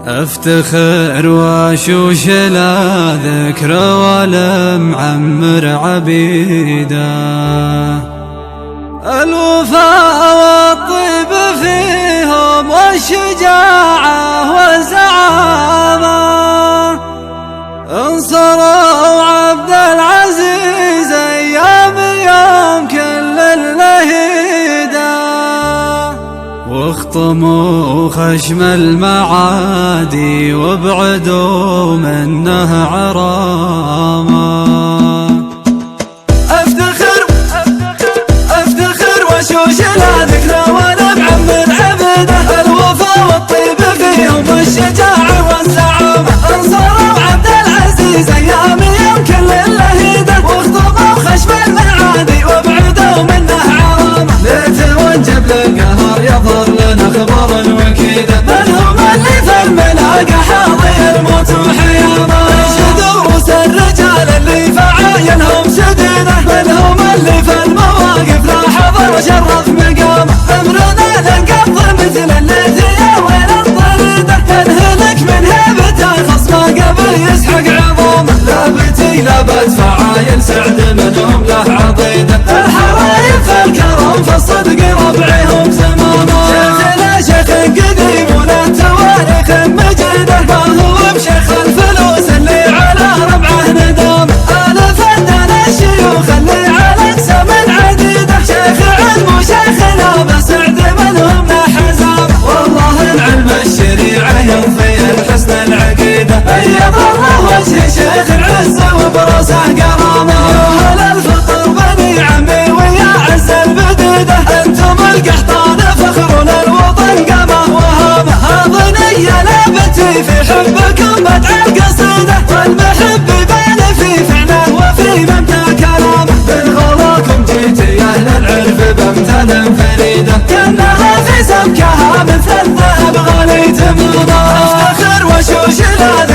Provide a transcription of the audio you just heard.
افتخر واشوش لا ذكر ولا معمر عبيده، الوفاء والطيب فيهم والشجاعة والزعامة، انصروا عبد العزيز ايام يوم كل اللهيدة، واخطموا خشم المعادي وابعدوا منه عرامة. وشوش لا ذكرى ولا معمر عبده، الوفا والطيب فيهم والشجاعة والزعامة، انصروا عبد العزيز ايام يوم كل اللهيدة، واخطبوا خشم المعادي وابعدوا منه عرامة. ليت ونجب للقهر يظهر لنا خبر وكيده، من هم اللي في الملاقى حاضي الموت وحيامه، انشدوا روس الرجال اللي فعاينهم سديده، من هم اللي في المواقف لاحظ وشرف مقامه، امرنا لنقض مثل الليثية وين الطريده، تنهلك من هيبته خصمه قبل يسحق عظامه، لابتي لابت فعاين سعد منهم له عضيده، الحرايم في الكرم في الصدق ربعهم زمامه، شيخنا شيخ قديم وله تواريخ مجيده، ما هو بشيخ الفلوس اللي على ربعه ندامه، آل فنان الشيوخ اللي على اقسام عديده، شيخ علم وشيخنا بسعد منهم حزامه، والله العلم الشريعه يضفي الحسن العقيده، اي ضره وجه شيخ العزه وبراسه كرامه، يا اهل الفطر بني عمي ويا عز البديده، انتم القحطان فخر للوطن قامه وهامه، هاضني لابتي في حبكم بدع القصيده، والمحب بين في فعله وفي ممتى كلامه، بالغلاكم جيتي يا اهل العرف بامثال فريده، كانها في سمكها مثل الذهب غالي تمضى، افتخر وشوش لا